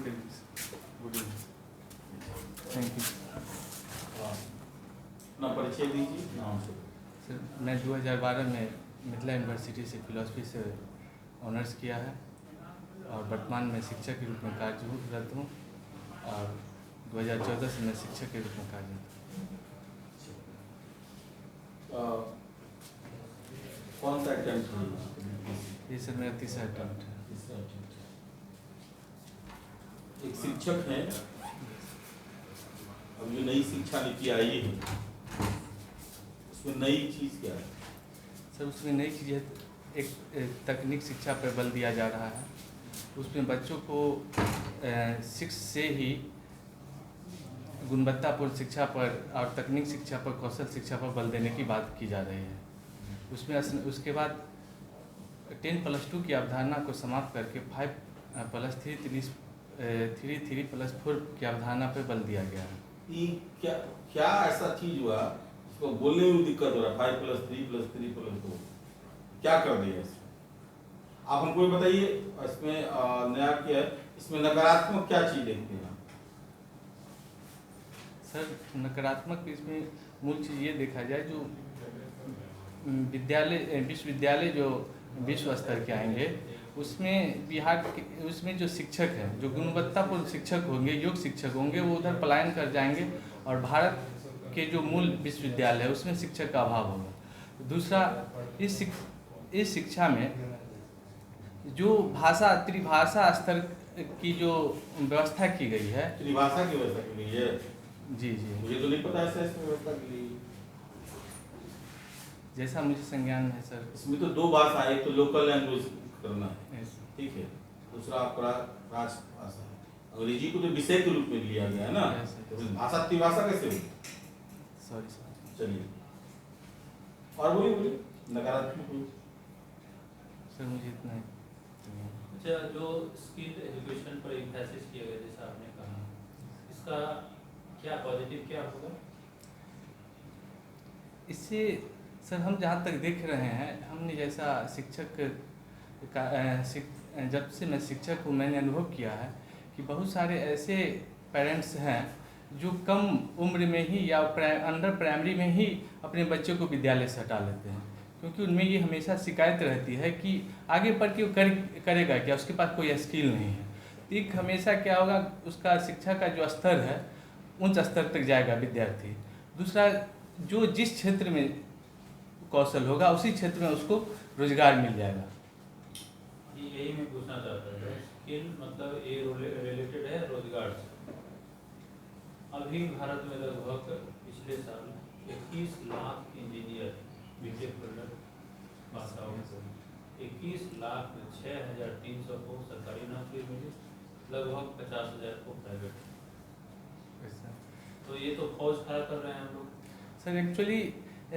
Good evening. Good evening. Thank you अपना परिचय दीजिए नाम से। सर। मैं 2012 में मिथिला यूनिवर्सिटी से फिलॉसफी से ऑनर्स किया है और वर्तमान में शिक्षक के रूप में कार्यरत हूँ और 2014 से मैं शिक्षक के रूप में कार्यरत हूँ। कौन सा अटेम्प्ट है ये सर मेरा तीसरा अटेम्प्ट है। एक शिक्षक हैं, अब जो नई शिक्षा नीति आई है उसमें नई चीज़ क्या है? सर उसमें नई चीज़ है, एक तकनीक शिक्षा पर बल दिया जा रहा है। उसमें बच्चों को शिक्षा से ही गुणवत्तापूर्ण शिक्षा पर और तकनीक शिक्षा पर, कौशल शिक्षा पर बल देने की बात की जा रही है। उसमें उसके बाद 10+2 की अवधारणा को समाप्त करके 5+3+4 की अवधारणा पर बल दिया गया है। ये क्या ऐसा चीज हुआ इसको बोलने में दिक्कत हो रहा है? 5+3+3+2 क्या कर दिया इसमें? आप हमको बताइए, इसमें नया क्या है, इसमें नकारात्मक क्या चीज देखते हैं? सर नकारात्मक इसमें मूल चीज़ ये देखा जाए, जो विश्वविद्यालय जो विश्व स्तर के आएंगे उसमें बिहार के, उसमें जो शिक्षक हैं, जो गुणवत्तापूर्ण शिक्षक होंगे, योग्य शिक्षक होंगे, वो उधर पलायन कर जाएंगे और भारत के जो मूल विश्वविद्यालय है उसमें शिक्षक का अभाव होगा। दूसरा, इस शिक्षा में जो त्रिभाषा स्तर की जो व्यवस्था की गई है। त्रिभाषा की व्यवस्था की गई है? जी जी, मुझे तो नहीं पता ऐसा इसमें व्यवस्था की गई। जैसा मुझे संज्ञान है सर। इसमें तो 2 भाषा है, एक तो लोकल लैंग्वेज करना है, Yes. ठीक है, दूसरा आपका राष्ट्रभाषा है। अंग्रेजी को तो विषय के रूप में लिया गया है ना, Yes, तो yes. भाषा त्रिभाषा कैसे हुई? Sorry sir. चलिए और बोलिए नकारात्मक हुई। सर मुझे इतना ही। अच्छा, जो स्किल एजुकेशन पर एम्फेसिस किया गया जैसा आपने कहा, इसका क्या पॉजिटिव क्या होगा? इससे सर हम जहाँ तक देख रहे हैं, हमने जैसा शिक्षक का जब से मैं शिक्षक हूँ मैंने अनुभव किया है कि बहुत सारे ऐसे पेरेंट्स हैं जो कम उम्र में ही या अंडर प्राइमरी में ही अपने बच्चों को विद्यालय से हटा लेते हैं, क्योंकि उनमें ये हमेशा शिकायत रहती है कि आगे पढ़ के वो करेगा क्या, उसके पास कोई स्किल नहीं है। तो एक हमेशा क्या होगा, उसका शिक्षा का जो स्तर है उच्च स्तर तक जाएगा विद्यार्थी। दूसरा, जो जिस क्षेत्र में कौशल होगा उसी क्षेत्र में उसको रोजगार मिल जाएगा। यही मैं पूछना चाहता था, स्किल मतलब ये रिलेटेड है रोजगार से। अभी भारत में लगभग पिछले साल 21 lakh engineer BTech holder pass out, 21 lakh में 6,300 को सरकारी नौकरी मिली, लगभग 50,000 को प्राइवेट। तो ये तो फौज खड़ा कर रहे हैं हम लोग। सर एक्चुअली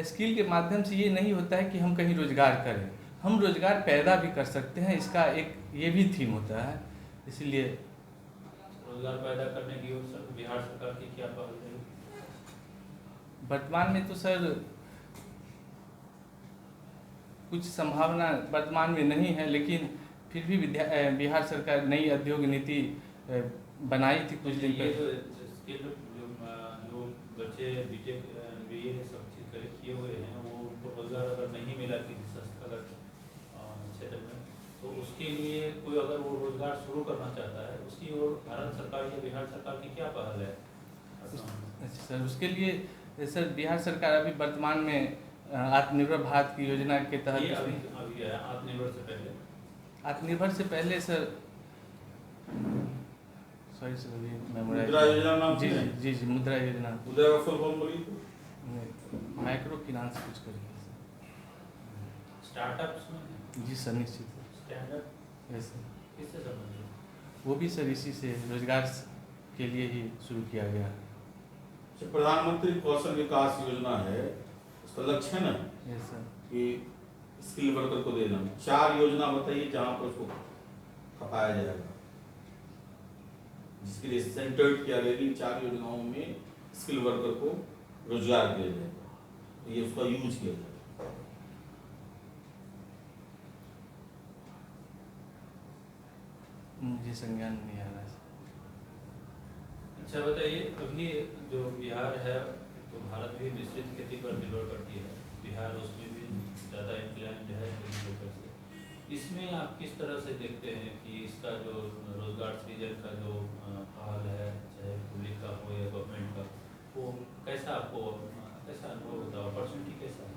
स्किल के माध्यम से ये नहीं होता है कि हम कहीं रोजगार करें, हम रोजगार पैदा भी कर सकते हैं, इसका एक ये भी थीम होता है। इसीलिए रोजगार पैदा करने की ओर बिहार सरकार की क्या पहल है? वर्तमान में तो सर कुछ संभावना वर्तमान में नहीं है, लेकिन फिर भी बिहार सरकार नई उद्योग नीति बनाई थी कुछ दिन ये पहले। जो स्किल जो बच्चे बीटेक बीए सब चीज किए हुए हैं, वो उनको रोजगार अगर नहीं मिला किसी संस्थागत क्षेत्र में, तो उसके लिए कोई अगर वो रोजगार शुरू करना चाहता है, उसकी ओर भारत सरकार या बिहार सरकार की क्या पहल है? अच्छा सर, उसके लिए सर बिहार सरकार अभी वर्तमान में आत्मनिर्भर भारत की योजना के तहत अभी है आत्मनिर्भर से पहले सर, सॉरी सर अभी मुद्रा योजना नाम जी सुने? जी जी मुद्रा योजना, मुद्रा का फुल फॉर्म बोलिए तो? माइक्रो फाइनेंस कुछ करेंगे स्टार्टअप्स में। जी सर, निश्चित स्टैंडअप यस सर। किससे संबंधित? वो भी सर इसी से रोजगार के लिए ही शुरू किया गया। प्रधानमंत्री कौशल विकास योजना है, उसका लक्ष्य है ना यस सर। कि स्किल वर्कर को देना। 4 योजना बताइए जहाँ पर उसको खपाया जाएगा, जिसके लिए सेंटर्ड किया गया कि 4 योजनाओं में स्किल वर्कर को रोजगार दिया जाएगा, ये उसका यूज किया जाएगा। मुझे संज्ञान नहीं आ रहा है। अच्छा बताइए, अभी जो बिहार है तो भारत भी मिश्रित खेती पर निर्भर करती है, बिहार उसमें भी ज़्यादा इंक्लाइंड है एग्रीकल्चर से। इसमें आप किस तरह से देखते हैं कि इसका जो रोजगार सृजन का जो पहल है, चाहे पब्लिक का हो या गवर्नमेंट का, वो कैसा आपको कैसा अनुभव होता है, अपॉर्चुनिटी कैसा है?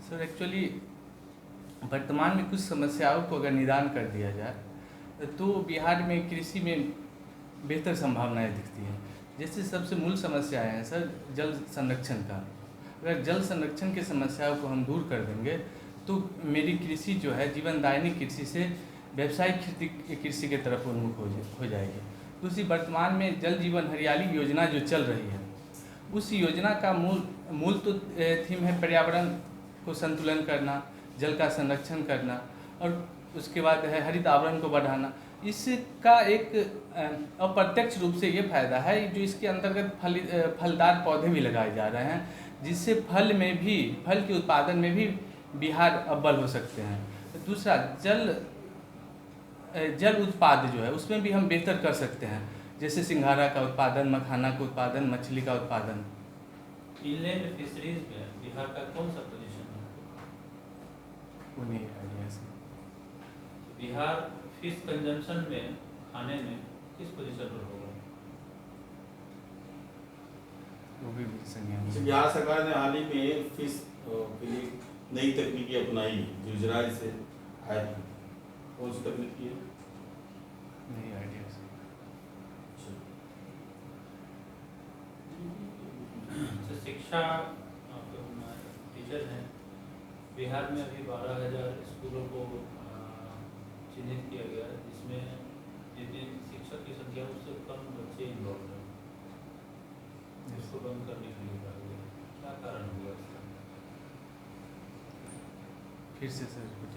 सर एक्चुअली वर्तमान में कुछ समस्याओं को अगर निदान कर दिया जाए तो बिहार में कृषि में बेहतर संभावनाएं दिखती हैं। जैसे सबसे मूल समस्याएं हैं सर जल संरक्षण का। अगर जल संरक्षण की समस्याओं को हम दूर कर देंगे तो मेरी कृषि जो है जीवनदायिनी कृषि से व्यावसायिक कृषि की तरफ उन्मुख हो जाएगी। दूसरी, वर्तमान में जल जीवन हरियाली योजना जो चल रही है, उस योजना का मूल तो थीम है पर्यावरण को संतुलन करना, जल का संरक्षण करना और उसके बाद है हरित आवरण को बढ़ाना। इसका एक अप्रत्यक्ष रूप से ये फायदा है जो इसके अंतर्गत फलदार पौधे भी लगाए जा रहे हैं, जिससे फल के उत्पादन में भी बिहार अव्वल हो सकते हैं। दूसरा, जल उत्पाद जो है उसमें भी हम बेहतर कर सकते हैं, जैसे सिंघाड़ा का उत्पादन, मखाना का उत्पादन, मछली का उत्पादन। इनलैंड फिशरीज में बिहार का कौन सा पोजीशन है? उन्हीं आइडिया से बिहार फिश कंजम्पशन में, खाने में किस पोजीशन पर होगा? वो भी संज्ञान जैसे बिहार सरकार ने हाल ही में फिश के लिए नई तकनीकी अपनाई जो इजराइल से आया थी, कौन सी तकनीकी है? नहीं आइडिया से। अच्छा, शिक्षा टीचर हैं बिहार में अभी 12,000 स्कूलों को चिन्हित किया गया है, जिसमें जितने शिक्षक की संख्या उससे कम बच्चे इन्वॉल्व हैं। इसको बंद करने के लिए कहा गया, क्या कारण हुआ इसका? फिर से सर रिपीट।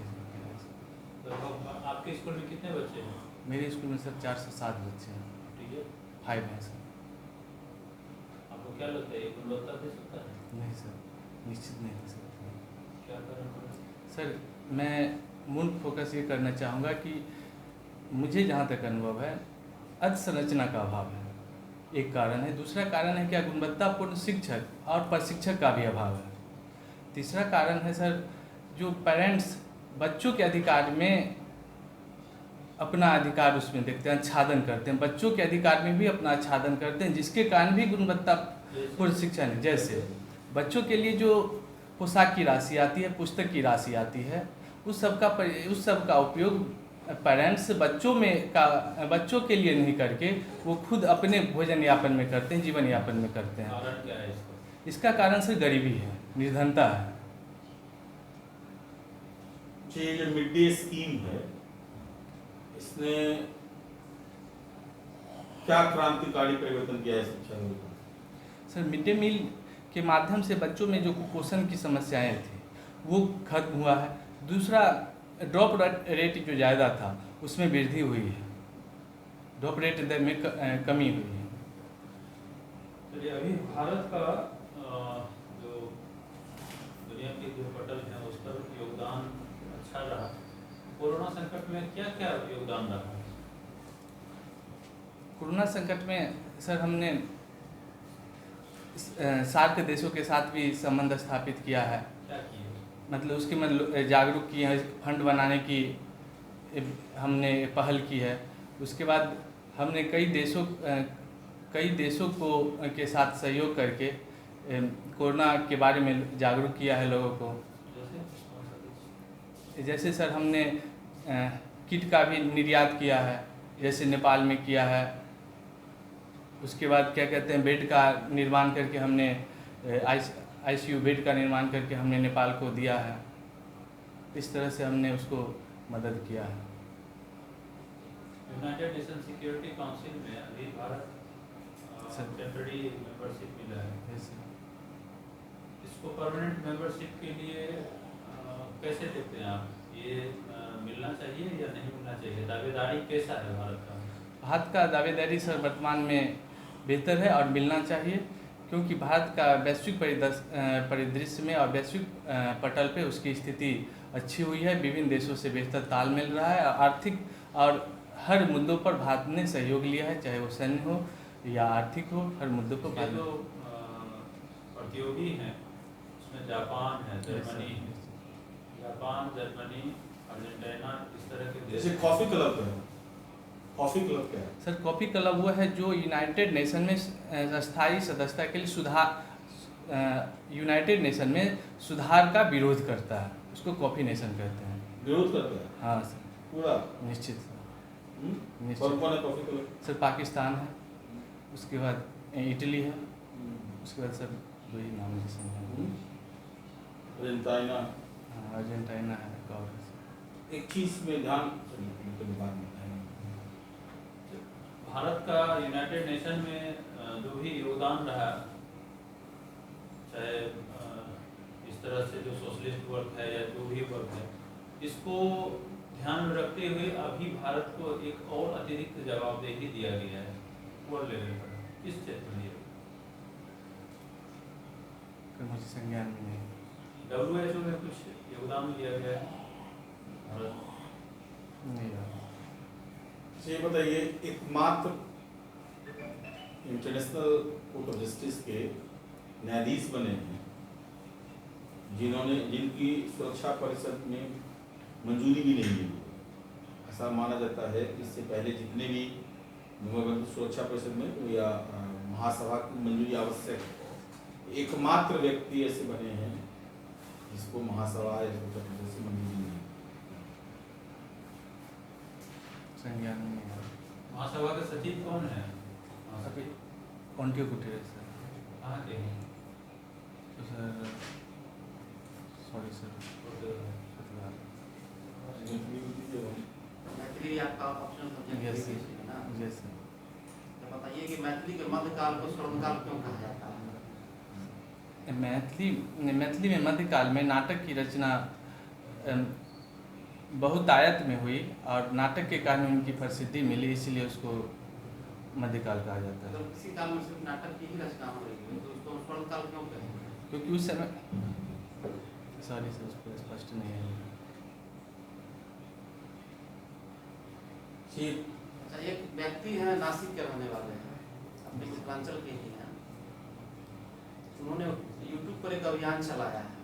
लगभग आपके स्कूल में कितने बच्चे हैं? मेरे स्कूल में सर 4 से 7 बच्चे हैं, ठीक है, 5 हैं सर। आपको क्या लगता है ये गुणवत्ता दे सकता है? नहीं सर, निश्चित नहीं है सर। क्या कारण होगा? सर मैं मूल फोकस ये करना चाहूँगा कि मुझे जहाँ तक अनुभव है अधसंरचना का अभाव है, एक कारण है। दूसरा कारण है क्या, गुणवत्तापूर्ण शिक्षक और प्रशिक्षक का भी अभाव है। तीसरा कारण है सर जो पेरेंट्स बच्चों के अधिकार में अपना अधिकार उसमें देखते हैं, आच्छादन करते हैं, बच्चों के अधिकार में भी अपना आच्छादन करते हैं, जिसके कारण भी गुणवत्तापूर्ण शिक्षा नहीं। जैसे बच्चों के लिए जो पोशाक की राशि आती है, पुस्तक की राशि आती है, उस सब का उपयोग पेरेंट्स बच्चों के लिए नहीं करके वो खुद अपने भोजन यापन में करते हैं, जीवन यापन में करते हैं। कारण क्या है इसका? इसका कारण सर गरीबी है, निर्धनता है। ये जो मिड डे स्कीम है, इसने क्या क्रांतिकारी परिवर्तन किया है शिक्षा में? सर मिड डे मील के माध्यम से बच्चों में जो कुपोषण की समस्याएं थी वो खत्म हुआ है। दूसरा, ड्रॉप रेट जो ज़्यादा था उसमें वृद्धि हुई है, ड्रॉप रेट में कमी हुई है। चलिए, अभी भारत का जो दुनिया की जो पटल है उस पर योगदान अच्छा रहा। कोरोना संकट में क्या क्या योगदान रहा? कोरोना संकट में सर हमने सार्क देशों के साथ भी संबंध स्थापित किया है, क्या किए? मतलब उसके मतलब जागरूक किए हैं, फंड बनाने की हमने पहल की है। उसके बाद हमने कई देशों के साथ सहयोग करके कोरोना के बारे में जागरूक किया है लोगों को। जैसे सर हमने किट का भी निर्यात किया है, जैसे नेपाल में किया है। उसके बाद क्या कहते हैं, बेड का निर्माण करके हमने ICU बेड का निर्माण करके हमने नेपाल को दिया है। इस तरह से हमने उसको मदद किया है। यूनाइटेड नेशन सिक्योरिटी काउंसिल में अभी भारत टेम्पररी मेंबरशिप मिला है। इसको परमानेंट मेंबरशिप के लिए कैसे देखते हैं आप? ये मिलना चाहिए या नहीं मिलना चाहिए? दावेदारी कैसा है भारत का? भारत का दावेदारी सर वर्तमान में बेहतर है और मिलना चाहिए, क्योंकि भारत का वैश्विक परिदृश्य में और वैश्विक पटल पे उसकी स्थिति अच्छी हुई है, विभिन्न देशों से बेहतर तालमेल रहा है, आर्थिक और हर मुद्दों पर भारत ने सहयोग लिया है, चाहे वो सैन्य हो, या आर्थिक हो, हर मुद्दों को ये जो प्रतियोगी हैं उसमें जापान है, जर्मनी है, जापान, जर्मनी, अर्जेंटीना, इस तरह के देश जैसे हैं। कॉफी क्लब है, कॉफी क्लब क्या है? सर कॉफ़ी क्लब वो है जो यूनाइटेड नेशन में स्थायी सदस्यता के लिए यूनाइटेड नेशन में सुधार का विरोध करता है, उसको कॉफ़ी नेशन कहते हैं। विरोध करता है हाँ सर, पूरा? निश्चित सर, कौन निश्चित। कौन है कॉफी क्लब? सर पाकिस्तान है, उसके बाद इटली है, उसके बाद सर वही नाम जैसे हैं। अर्जेंटीना। हाँ अर्जेंटीना है और एक चीज में ध्यान चलिए बाद में भारत का यूनाइटेड नेशन में जो भी योगदान रहा, चाहे इस तरह से जो सोशलिस्ट वर्क है या जो भी वर्क है, इसको ध्यान में रखते हुए अभी भारत को एक और अतिरिक्त जवाबदेही दिया गया है वर्ल्ड लेवल पर। किस क्षेत्र में? मुझे संज्ञान में नहीं। WHO में कुछ योगदान दिया गया है भारत? नहीं यार। ये बताइए, एकमात्र इंटरनेशनल कोर्ट ऑफ जस्टिस के न्यायाधीश बने हैं जिनकी सुरक्षा परिषद में मंजूरी भी नहीं मिली। ऐसा माना जाता है कि इससे पहले जितने भी सुरक्षा परिषद में या महासभा की मंजूरी आवश्यक है, एकमात्र व्यक्ति ऐसे बने हैं जिसको महासभा या सुरक्षा परिषद से मंजूरी नहीं। संज्ञान में नहीं यार। महासभा के सचिव कौन है? अभी ऑन्टियो गुटेरेस सर। कहाँ के हैं? तो सर सॉरी सर, मैथिली आपका ऑप्शन सब्जेक्ट यस है सर, ना? Yes sir. तो बताइए कि मैथिली के मध्यकाल को स्वर्णकाल क्यों कहा जाता है? मैथिली में मध्यकाल में नाटक की रचना बहुतायत में हुई और नाटक के कारण उनकी प्रसिद्धि मिली, इसलिए उसको मध्यकाल कहा जाता है। तो किसी काल में सिर्फ नाटक की ही रचना हो रही है, तो उसको स्वर्णकाल क्यों कहेंगे? क्योंकि उस समय सॉरी सर, उसको स्पष्ट नहीं है। अच्छा, एक व्यक्ति है नासिक के रहने वाले हैं, अपने मिथिलांचल के ही हैं। उन्होंने यूट्यूब पर एक अभियान चलाया है,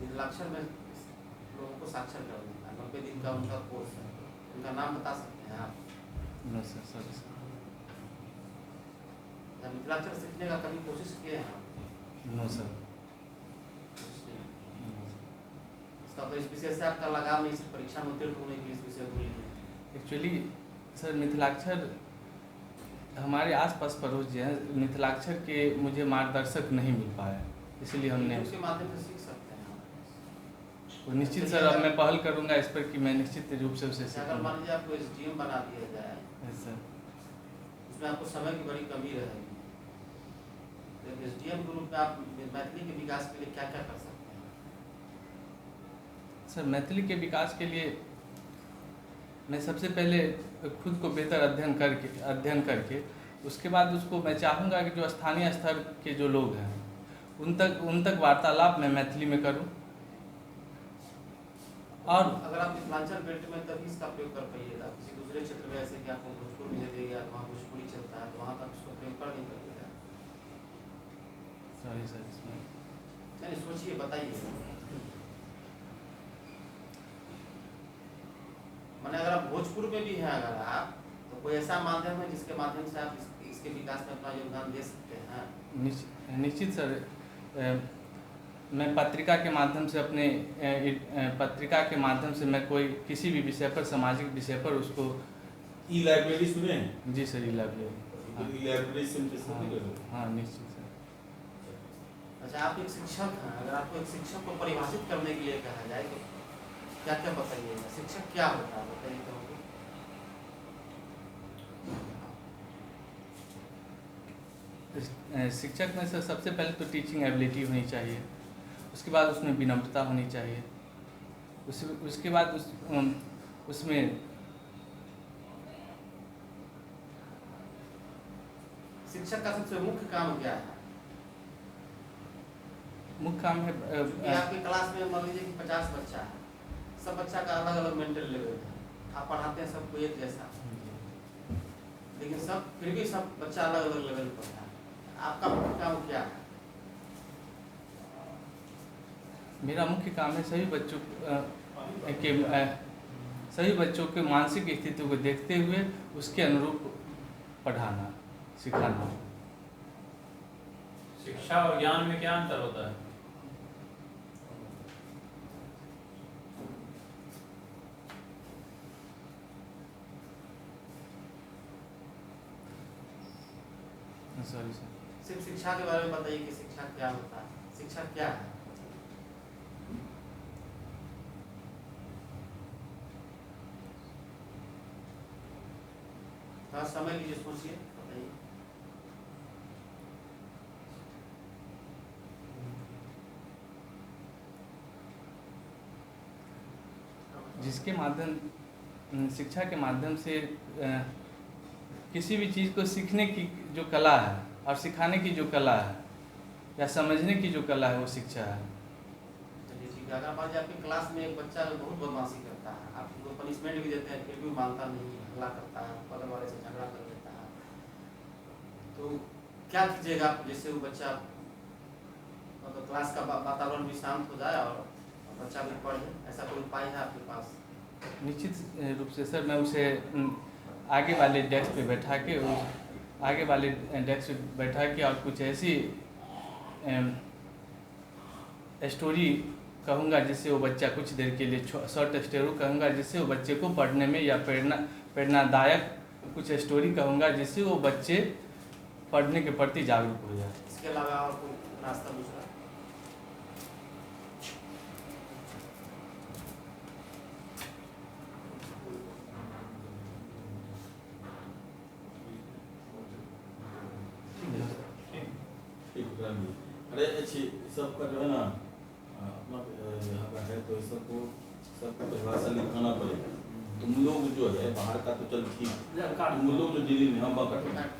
मिथिलाक्षर में लोगों को साक्षर करने का। 90 दिन का उनका कोर्स है। उनका नाम बता सकते हैं आप? No sir, sorry sir. या मिथिलाक्षर सीखने का कभी कोशिश किए हैं आप? No sir. इसका तो इस विषय से आपका लगाव नहीं, सिर्फ परीक्षा में उत्तीर्ण होने के लिए इस विषय को लिए। एक्चुअली सर मिथिलाक्षर हमारे आसपास पड़ोस जो है, मिथिलाक्षर के मुझे मार्गदर्शक नहीं मिल पाया, इसलिए हमने उसके माध्यम से सीख सकते हैं आप। तो निश्चित सर अब मैं पहल करूंगा इस पर कि मैं निश्चित रूप से उसे अगर सीखूंगा। मान लीजिए आपको SDM बना दिया जाए, यस सर। उसमें आपको समय की बड़ी कमी रहेगी, तो SDM के रूप में आप मैथिली के विकास के लिए क्या क्या कर सकते हैं? सर मैथिली के विकास के लिए मैं सबसे पहले खुद को बेहतर अध्ययन करके उसके बाद उसको मैं चाहूँगा कि जो स्थानीय स्तर के जो लोग हैं उन तक वार्तालाप मैं मैथिली में करूँ। और अगर आप मिथिलांचल बेल्ट में तभी इसका प्रयोग कर पाइएगा, किसी दूसरे क्षेत्र में ऐसे कि आपको भोजपुर में दे दिया, वहाँ भोजपुरी चलता है, तो वहाँ तक उसको प्रयोग कर नहीं पाइएगा। सॉरी सर, इसमें नहीं सोचिए, बताइए। मैंने अगर आप भोजपुर में भी हैं, अगर आप, तो कोई ऐसा माध्यम है जिसके माध्यम से आप इसके विकास में अपना योगदान दे सकते हैं? निश्चित सर, मैं पत्रिका के माध्यम से मैं कोई किसी भी विषय पर, सामाजिक विषय पर उसको ई-लाइब्रेरी सुने हैं? जी सर, ई-लाइब्रेरी। ई-लाइब्रेरी से इंटरेस्ट नहीं कर सकते? हाँ निश्चित सर। अच्छा, आप एक शिक्षक हैं, अगर आपको एक शिक्षक को परिभाषित करने के लिए कहा जाए तो क्या क्या बताइएगा? शिक्षक क्या होता है, बताइए तो। शिक्षक में सर सबसे पहले तो टीचिंग एबिलिटी होनी चाहिए, उसके बाद उसमें विनम्रता होनी चाहिए, उसके बाद उसमें शिक्षक का सबसे मुख्य काम क्या है? मुख्य काम है क्योंकि आपकी क्लास में मान लीजिए कि 50 बच्चा है, सब बच्चा का अलग अलग मेंटल लेवल है, आप पढ़ाते हैं सबको एक जैसा, लेकिन सब फिर भी सब बच्चा अलग अलग लेवल पर है। आपका काम क्या है? मेरा मुख्य काम है सभी बच्चों सभी बच्चों के मानसिक स्थिति को देखते हुए उसके अनुरूप पढ़ाना सिखाना। शिक्षा और ज्ञान में क्या अंतर होता है? Sorry sir. सिर्फ शिक्षा के बारे में बताइए कि शिक्षा क्या होता है, शिक्षा क्या है? थोड़ा समय लीजिए, सोचिए, बताइए। जिसके माध्यम शिक्षा के माध्यम से किसी भी चीज़ को सीखने की जो कला है और सिखाने की जो कला है या समझने की जो कला है वो शिक्षा है। चलिए ठीक है। अगर मान लीजिए आपकी क्लास में एक बच्चा बहुत बदमाशी करता है, आप उसको पनिशमेंट भी देते हैं फिर भी मानता नहीं है, हल्ला करता है, बगल वाले से झगड़ा कर लेता है, तो क्या कीजिएगा आप जिससे वो बच्चा मतलब क्लास का वातावरण भी शांत हो जाए और बच्चा भी पढ़े? ऐसा कोई उपाय है आपके पास? निश्चित रूप से सर, मैं उसे आगे वाले डेस्क पे बैठा के आगे वाले डेस्क पे बैठा के और कुछ ऐसी स्टोरी कहूँगा जिससे वो बच्चा कुछ देर के लिए शॉर्ट स्टोरी कहूँगा जिससे वो बच्चे को पढ़ने में या प्रेरणादायक कुछ स्टोरी कहूँगा जिससे वो बच्चे पढ़ने के प्रति जागरूक हो जाए। इसके अलावा और कोई रास्ता दूसरा? अरे अच्छी सबका जो है ना अपना यहाँ का है तो सबको परिभाषा लिखाना पड़ेगा। तुम लोग जो है बाहर का तो चल ठीक, तुम लोग जो दिल्ली में हम